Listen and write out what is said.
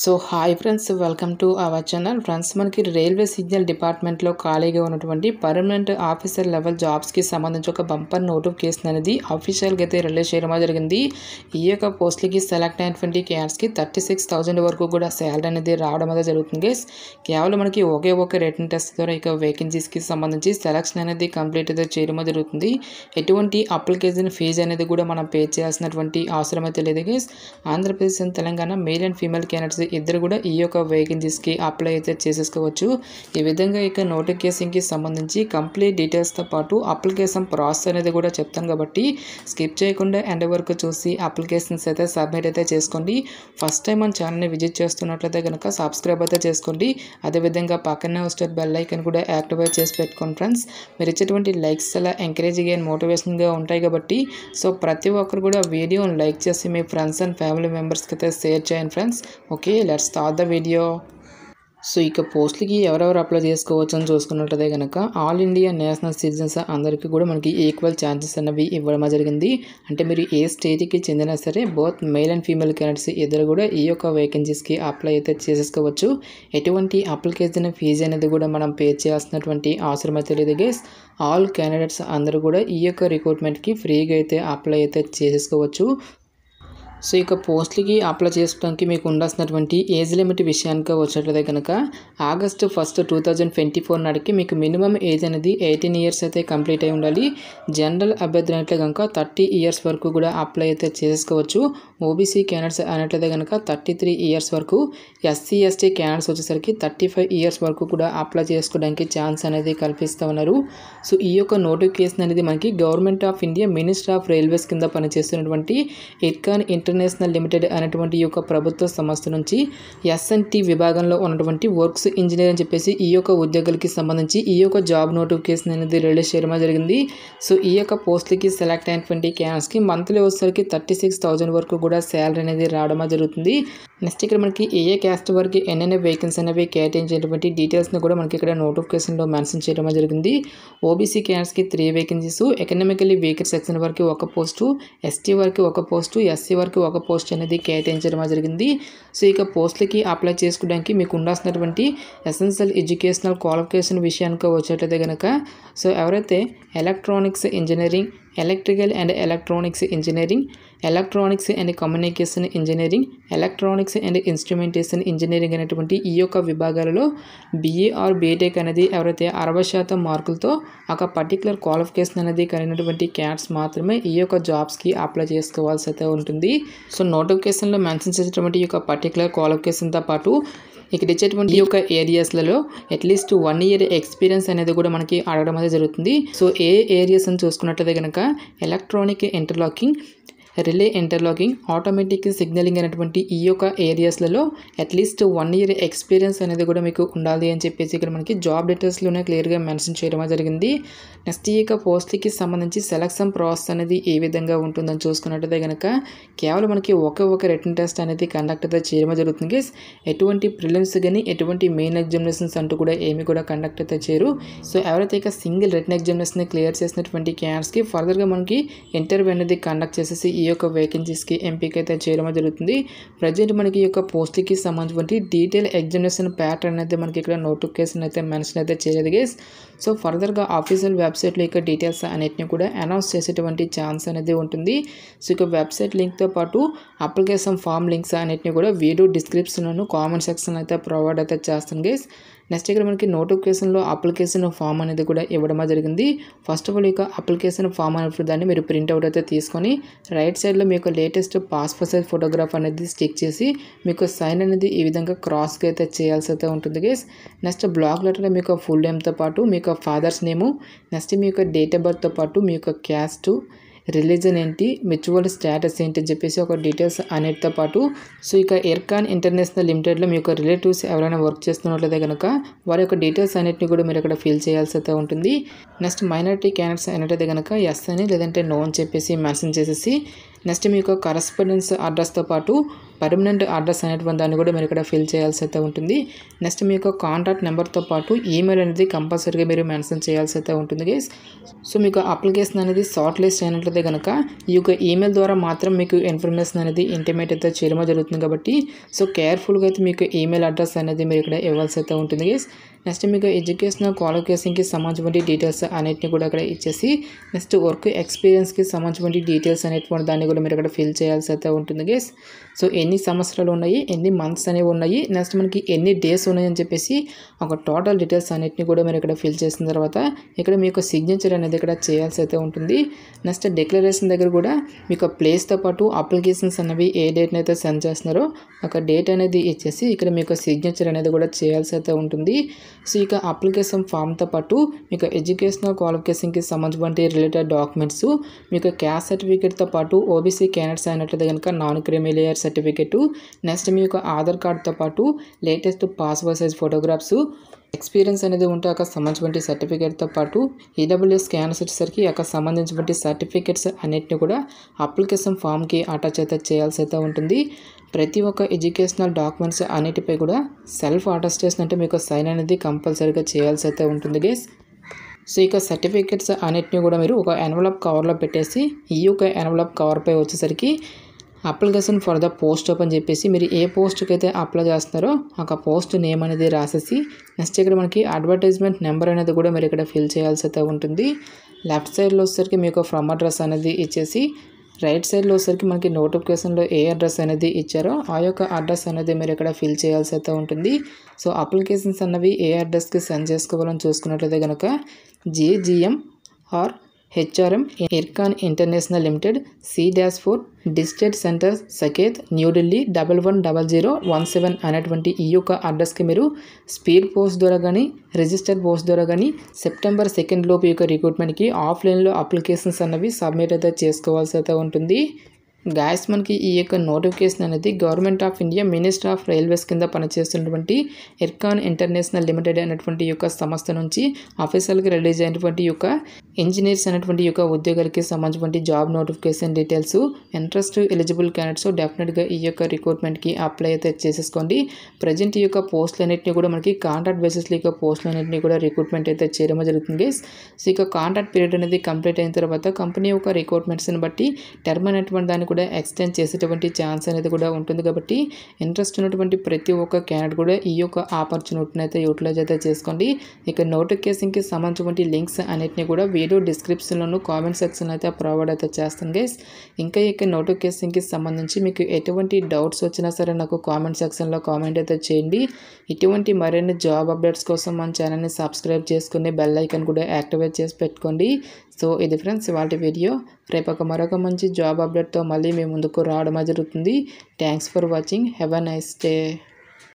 So hi friends, welcome to our channel. Friends, మనకి railway signal డిపార్ట్మెంట్లో ఖాళీగా ఉన్నటువంటి పర్మనెంట్ ఆఫీసర్ లెవెల్ జాబ్స్కి సంబంధించి ఒక బంపర్ నోటిఫికేషన్ అనేది అఫీషియల్గా అయితే రిలీజ్ చేయడం జరిగింది. ఈ యొక్క పోస్టులకి సెలెక్ట్ అయినటువంటి క్యాండిడేట్స్కి 36,000 వరకు కూడా శాలరీ అనేది రావడం అనేది జరుగుతుంది. కేవలం మనకి ఒకే ఒక రిటన్ టెస్ట్ ద్వారా ఇక వేకెన్సీస్కి సంబంధించి సెలక్షన్ అనేది కంప్లీట్ అయితే చేయడం జరుగుతుంది. ఎటువంటి అప్లికేషన్ ఫీజు అనేది కూడా మనం పే చేయాల్సినటువంటి అవసరం అయితే లేదు guys. Andhra Pradesh and Telangana male and female candidates ఇద్దరు కూడా ఈ యొక్క వేకెన్సీస్కి అప్లై అయితే చేసేసుకోవచ్చు. ఈ విధంగా ఇక నోటిఫికేషన్కి సంబంధించి కంప్లీట్ డీటెయిల్స్తో పాటు అప్లికేషన్ ప్రాసెస్ అనేది కూడా చెప్తాను కాబట్టి స్కిప్ చేయకుండా ఎండ్ వరకు చూసి అప్లికేషన్స్ అయితే సబ్మిట్ అయితే చేసుకోండి. ఫస్ట్ టైం మన ఛానల్ని విజిట్ చేస్తున్నట్లయితే కనుక సబ్స్క్రైబ్ అయితే చేసుకోండి. అదేవిధంగా పక్కనే వస్తే బెల్ ఐకాన్ కూడా యాక్టివేట్ చేసి పెట్టుకోండి ఫ్రెండ్స్. మీరు ఇచ్చేటువంటి లైక్స్ అలా ఎంకరేజింగ్ అండ్ మోటివేషన్గా ఉంటాయి కాబట్టి సో ప్రతి ఒక్కరు కూడా వీడియోని లైక్ చేసి మీ ఫ్రెండ్స్ అండ్ ఫ్యామిలీ మెంబర్స్కి అయితే షేర్ చేయండి friends. Okay, let's start the video. So ఇక పోస్టులకి ఎవరెవరు అప్లై చేసుకోవచ్చు అని చూసుకున్నట్లయితే కనుక ఆల్ ఇండియా నేషనల్ సిటిజన్స్ అందరికీ కూడా మనకి ఈక్వల్ ఛాన్సెస్ అనేవి ఇవ్వడం జరిగింది. అంటే మీరు ఏ స్టేట్కి చెందినా సరే both male and female candidates ఇద్దరు కూడా ఈ యొక్క వేకెన్సీస్కి అప్లై అయితే చేసేసుకోవచ్చు. ఎటువంటి అప్లికేషన్ ఫీజు అనేది కూడా మనం పే చేయాల్సినటువంటి అవసరం అయితే లేదు గైస్. ఆల్ క్యాండిడేట్స్ అందరూ కూడా ఈ యొక్క రిక్రూట్మెంట్కి ఫ్రీగా అయితే అప్లై అయితే చేసేసుకోవచ్చు. సో ఇక పోస్టులకి అప్లై చేసుకోవడానికి మీకు ఉండాల్సినటువంటి ఏజ్ లిమిట్ విషయానికి వచ్చినట్లయితే కనుక ఆగస్టు 1, 2024 నాటికి మీకు మినిమం ఏజ్ అనేది 18 ఇయర్స్ అయితే కంప్లీట్ అయి ఉండాలి. జనరల్ అభ్యర్థులు అయితే కనుక 30 ఇయర్స్ వరకు కూడా అప్లై అయితే చేసుకోవచ్చు. ఓబీసీ క్యాండిడేట్స్ అయినట్లయితే కనుక 33 ఇయర్స్ వరకు, ఎస్సీ ఎస్టీ క్యాండిడేట్స్ వచ్చేసరికి 35 ఇయర్స్ వరకు కూడా అప్లై చేసుకోవడానికి ఛాన్స్ అనేది కల్పిస్తూ ఉన్నారు. సో ఈ యొక్క నోటిఫికేషన్ అనేది మనకి government of India minister of railways కింద పనిచేస్తున్నటువంటి ఇర్కాన్ ఇంటర్నేషనల్ లిమిటెడ్ అనేటువంటి ఈ యొక్క ప్రభుత్వ సంస్థ నుంచి ఎస్ఎన్టీ విభాగంలో ఉన్నటువంటి వర్క్స్ ఇంజనీర్ అని చెప్పేసి ఈ యొక్క ఉద్యోగులకి సంబంధించి ఈ యొక్క జాబ్ నోటిఫికేషన్ అనేది రిలీజ్ చేయడం జరిగింది. సో ఈ యొక్క పోస్టులకి సెలెక్ట్ అయినటువంటి క్యాండిడేట్స్కి మంత్లీ వచ్చేసరికి 36,000 వరకు కూడా శాలరీ అనేది రావడం జరుగుతుంది. నెక్స్ట్ ఇక్కడ మనకి ఏ క్యాస్ట్ వరకు ఎన్నెన్ని వేకెన్సీ అనేవి కేటాయించేటువంటి డీటెయిల్స్ని కూడా మనకి ఇక్కడ నోటిఫికేషన్లో మెన్షన్ చేయడం జరిగింది. ఓబీసీ క్యాండిడేట్స్కి 3 వేకెన్సీస్, ఎకనామికల్లీ వీకర్ సెక్షన్ వరకు ఒక పోస్టు, ఎస్టీ వరకు ఒక పోస్టు, ఎస్సీ వరకు ఒక పోస్ట్ అనేది కేటాయించడం జరిగింది. సో ఇక పోస్టులకి అప్లై చేసుకోవడానికి మీకు ఉండాల్సినటువంటి ఎసెన్షియల్ ఎడ్యుకేషనల్ క్వాలిఫికేషన్ విషయానికి వచ్చేటైతే కనుక సో ఎవరైతే electronics engineering, electrical and electronics engineering, electronics and communication engineering, electronics and instrumentation engineering అనేటువంటి ఈ యొక్క విభాగాలలో బీఏ ఆర్ బీటెక్ అనేది ఎవరైతే 60% మార్కులతో ఒక పర్టికులర్ క్వాలిఫికేషన్ అనేది కలిగినటువంటి క్యాండిడేట్స్ మాత్రమే ఈ యొక్క జాబ్స్కి అప్లై చేసుకోవాల్సి అయితే ఉంటుంది. సో నోటిఫికేషన్లో మెన్షన్ చేసేటువంటి ఈ యొక్క పర్టికులర్ క్వాలిఫికేషన్తో పాటు ఇక్కడ ఇచ్చేటువంటి ఈ యొక్క ఏరియాస్లలో అట్లీస్ట్ 1 ఇయర్ ఎక్స్పీరియన్స్ అనేది కూడా మనకి అడగడం అనేది జరుగుతుంది. సో ఏ ఏరియాస్ అని చూసుకున్నట్లయితే కనుక electronic interlocking, relay interlocking, automatic signalling అనేటువంటి ఈ యొక్క ఏరియాస్లలో అట్లీస్ట్ 1 ఇయర్ ఎక్స్పీరియన్స్ అనేది కూడా మీకు ఉండాలి అని చెప్పేసి ఇక్కడ మనకి జాబ్ డీటెయిల్స్లోనే క్లియర్గా మెన్షన్ చేయడం జరిగింది. నెక్స్ట్ ఈ యొక్క పోస్ట్కి సంబంధించి సెలక్షన్ ప్రాసెస్ అనేది ఏ విధంగా ఉంటుందని చూసుకున్నట్టయితే కనుక కేవలం మనకి ఒకే ఒక రిటన్ టెస్ట్ అనేది కండక్ట్ అయితే చేయడం జరుగుతుంది. ఎటువంటి ప్రిలిమ్స్ కానీ ఎటువంటి మెయిన్ ఎగ్జామినేషన్స్ అంటూ కూడా ఏమి కూడా కండక్ట్ అయితే చేయరు. సో ఎవరైతే ఇక సింగిల్ రిటన్ ఎగ్జామినేషన్ క్లియర్ చేసినటువంటి క్యాండిడేట్స్కి ఫర్దర్గా మనకి ఇంటర్వ్యూ అనేది కండక్ట్ చేసేసి ఈ యొక్క వేకెన్సీస్కి ఎంపిక అయితే చేయడం జరుగుతుంది. ప్రజెంట్ మనకి ఈ యొక్క పోస్ట్కి సంబంధించి డీటెయిల్ ఎగ్జామినేషన్ ప్యాటర్న్ అయితే మనకి ఇక్కడ నోటిఫికేషన్ అయితే మెన్షన్ అయితే చేయలేదు గైస్. సో ఫర్దర్గా ఆఫీషియల్ వెబ్సైట్లో ఇక డీటెయిల్స్ అన్నిటిని కూడా అనౌన్స్ చేసేటువంటి ఛాన్స్ అనేది ఉంటుంది. సో ఇక వెబ్సైట్ లింక్తో పాటు అప్లికేషన్ ఫామ్ లింక్స్ అన్నిటిని కూడా వీడియో డిస్క్రిప్షన్లోను కామెంట్ సెక్షన్ అయితే ప్రొవైడ్ అయితే చేస్తాను గైస్. నెక్స్ట్ ఇక్కడ మనకి నోటిఫికేషన్లో అప్లికేషన్ ఫామ్ అనేది కూడా ఇవ్వడం జరిగింది. ఫస్ట్ ఆఫ్ ఆల్ ఇక అప్లికేషన్ ఫామ్ అనేప్పుడు దాన్ని మీరు ప్రింట్అవుట్ అయితే తీసుకొని రైట్ సైడ్లో మీకు లేటెస్ట్ పాస్పోర్ట్ సైజ్ ఫోటోగ్రాఫ్ అనేది స్టిక్ చేసి మీకు సైన్ అనేది ఈ విధంగా క్రాస్గా అయితే చేయాల్సి అయితే ఉంటుంది గైస్. నెక్స్ట్ బ్లాక్ లెటర్ మీకు ఫుల్ నేమ్తో పాటు మీకు ఫాదర్స్ నేము, నెక్స్ట్ మీ యొక్క డేట్ ఆఫ్ బర్త్తో పాటు మీ యొక్క క్యాస్ట్, రిలీజన్ ఏంటి, మ్యూచువల్ స్టేటస్ ఏంటి అని చెప్పేసి ఒక డీటెయిల్స్ అన్నిటితో పాటు సో ఇక ఇర్కాన్ ఇంటర్నేషనల్ లిమిటెడ్లో మీ యొక్క రిలేటివ్స్ ఎవరైనా వర్క్ చేస్తున్నట్లయితే కనుక వారి యొక్క డీటెయిల్స్ అన్నిటిని కూడా మీరు ఇక్కడ ఫిల్ చేయాల్సి అయితే ఉంటుంది. నెక్స్ట్ మైనారిటీ క్యాండిడేట్స్ అయినట్టయితే కనుక ఎస్ అని లేదంటే నో అని చెప్పేసి మెన్షన్ చేసేసి నెక్స్ట్ మీ యొక్క కరస్పాండెన్స్ అడ్రస్తో పాటు పర్మనెంట్ అడ్రస్ అనేటువంటి దాన్ని కూడా మీరు ఇక్కడ ఫిల్ చేయాల్సి అయితే ఉంటుంది. నెక్స్ట్ మీ యొక్క కాంటాక్ట్ నెంబర్తో పాటు ఈమెయిల్ అనేది కంపల్సరీగా మీరు మెన్షన్ చేయాల్సి అయితే ఉంటుంది గైస్. సో మీకు అప్లికేషన్ అనేది షార్ట్ లిస్ట్ అయినట్లయితే కనుక ఈ యొక్క ఈమెయిల్ ద్వారా మాత్రం మీకు ఇన్ఫర్మేషన్ అనేది ఇంటిమేట్ అయితే చేయడం జరుగుతుంది కాబట్టి సో కేర్ఫుల్గా అయితే మీకు ఈమెయిల్ అడ్రస్ అనేది మీరు ఇక్కడ ఇవ్వాల్సి అయితే ఉంటుంది గైస్. నెక్స్ట్ మీకు ఎడ్యుకేషనల్ క్వాలిఫికేషన్కి సంబంధించిన డీటెయిల్స్ అన్నిటిని కూడా ఇక్కడ ఇచ్చేసి నెక్స్ట్ వర్క్ ఎక్స్పీరియన్స్కి సంబంధించిన డీటెయిల్స్ అనేటువంటి దాన్ని కూడా మీరు ఇక్కడ ఫిల్ చేయాల్సి అయితే ఉంటుంది గైస్. సో ఎన్ని సంవత్సరాలు ఉన్నాయి, ఎన్ని మంత్స్ అనేవి ఉన్నాయి, నెక్స్ట్ మనకి ఎన్ని డేస్ ఉన్నాయని చెప్పేసి ఒక టోటల్ డీటెయిల్స్ అన్నిటిని కూడా మీరు ఇక్కడ ఫిల్ చేసిన తర్వాత ఇక్కడ మీకు సిగ్నేచర్ అనేది ఇక్కడ చేయాల్సి అయితే ఉంటుంది. నెక్స్ట్ డిక్లరేషన్ దగ్గర కూడా మీకు ప్లేస్తో పాటు అప్లికేషన్స్ అనేవి ఏ డేట్ని అయితే సెండ్ చేస్తున్నారో ఒక డేట్ అనేది ఇచ్చేసి ఇక్కడ మీకు సిగ్నేచర్ అనేది కూడా చేయాల్సి అయితే ఉంటుంది. సో ఇక అప్లికేషన్ ఫామ్తో పాటు మీకు ఎడ్యుకేషనల్ క్వాలిఫికేషన్కి సంబంధించిన రిలేటెడ్ డాక్యుమెంట్స్, మీకు క్యాస్ట్ సర్టిఫికేట్తో పాటు ఓబీసీ క్యాండిడేట్స్ అయినట్లయితే కనుక non criminal layer certificate, next మీ యొక్క ఆధార్ కార్డ్తో పాటు latest passport size photographs, experience అనేది ఉంటే అక్కడ సంబంధించిన సర్టిఫికేట్తో పాటు ఈడబ్ల్యూఎస్ స్కానర్స్ వచ్చేసరికి అక్కడ సంబంధించిన సర్టిఫికేట్స్ అన్నిటిని కూడా అప్లికేషన్ ఫామ్కి అటాచ్ అయితే చేయాల్సి అయితే ఉంటుంది. ప్రతి ఒక్క ఎడ్యుకేషనల్ డాక్యుమెంట్స్ అన్నిటిపై కూడా సెల్ఫ్ అటెస్టేషన్ అంటే మీకు సైన్ అనేది కంపల్సరీగా చేయాల్సి అయితే ఉంటుంది గైస్. సో ఇక సర్టిఫికేట్స్ అన్నిటిని కూడా మీరు ఒక ఎన్వలప్ కవర్లో పెట్టేసి ఈ యొక్క ఎన్వలప్ కవర్పై వచ్చేసరికి అప్లికేషన్ ఫర్ ద పోస్ట్ అని చెప్పేసి మీరు ఏ పోస్ట్కి అయితే అప్లై చేస్తున్నారో ఒక పోస్ట్ నేమ్ అనేది రాసేసి నెక్స్ట్ ఇక్కడ మనకి అడ్వర్టైజ్మెంట్ నెంబర్ అనేది కూడా మీరు ఇక్కడ ఫిల్ చేయాల్సి అయితే ఉంటుంది. లెఫ్ట్ సైడ్లో వచ్చేసరికి మీకు ఫ్రమ్ అడ్రస్ అనేది ఇచ్చేసి రైట్ సైడ్లో వచ్చేసరికి మనకి నోటిఫికేషన్లో ఏ అడ్రస్ అనేది ఇచ్చారో ఆ యొక్క అడ్రస్ అనేది మీరు ఇక్కడ ఫిల్ చేయాల్సి అయితే ఉంటుంది. సో అప్లికేషన్స్ అన్నవి ఏ అడ్రస్కి సెండ్ చేసుకోవాలని చూసుకున్నట్లయితే కనుక JGM or HRM IRCON international limited C-4 district centre Saket New Delhi 110017 అనేటువంటి ఈ యొక్క అడ్రస్కి మీరు స్పీడ్ పోస్ట్ ద్వారా కానీ రిజిస్టర్ పోస్ట్ ద్వారా కానీ సెప్టెంబర్ 2 లోపు ఈ యొక్క రిక్రూట్మెంట్కి ఆఫ్లైన్లో అప్లికేషన్స్ అన్నవి సబ్మిట్ అయితే చేసుకోవాల్సి అయితే ఉంటుంది. గాయస్ మనకి ఈ యొక్క నోటిఫికేషన్ అనేది government of India minister of railways కింద పనిచేస్తున్నటువంటి ఇర్కాన్ ఇంటర్నేషనల్ లిమిటెడ్ అనేటువంటి యొక్క సంస్థ నుంచి అఫీషియల్గా రిలీజ్ అయినటువంటి యొక్క ఇంజనీర్స్ అనేటువంటి యొక్క ఉద్యోగాలకి సంబంధించిన job notification details, interest eligible candidates డెఫినెట్గా ఈ యొక్క రిక్రూట్మెంట్కి అప్లై అయితే చేసేసుకోండి. ప్రజెంట్ ఈ యొక్క పోస్టులు అన్నింటినీ కూడా మనకి కాంట్రాక్ట్ బేసిస్లో యొక్క పోస్టులు అన్నింటినీ కూడా రిక్రూట్మెంట్ అయితే చేయడం జరుగుతుంది. సో ఇక కాంట్రాక్ట్ పీరియడ్ అనేది కంప్లీట్ అయిన తర్వాత కంపెనీ యొక్క రిక్రూట్మెంట్స్ని బట్టి టర్మ్ అనేటువంటి దాన్ని కూడా ఎక్స్టెండ్ చేసేటువంటి ఛాన్స్ అనేది కూడా ఉంటుంది. కాబట్టి ఇంట్రెస్ట్ ఉన్నటువంటి ప్రతి ఒక్క క్యాండిడేట్ కూడా ఈ యొక్క ఆపర్చునిటీని అయితే యూటిలైజ్ అయితే చేసుకోండి. ఇక నోటిఫికేషన్కి సంబంధించిన లింక్స్ అన్నిటిని కూడా వీడియో డిస్క్రిప్షన్లోను కామెంట్ సెక్షన్ అయితే ప్రొవైడ్ అయితే చేస్తాను గైస్. ఇంకా ఇక నోటిఫికేషన్కి సంబంధించి మీకు ఎటువంటి డౌట్స్ వచ్చినా సరే నాకు కామెంట్ సెక్షన్లో కామెంట్ అయితే చేయండి. ఇటువంటి మరిన్ని జాబ్ అప్డేట్స్ కోసం మన ఛానల్ని సబ్స్క్రైబ్ చేసుకుని బెల్ ఐకాన్ కూడా యాక్టివేట్ చేసి పెట్టుకోండి. సో ఇది ఫ్రెండ్స్ ఇవాళ వీడియో. రేపు మరొక మంచి జాబ్ అప్డేట్తో మళ్ళీ మీ ముందుకు రావడం జరుగుతుంది. Thanks for watching. Have a nice day.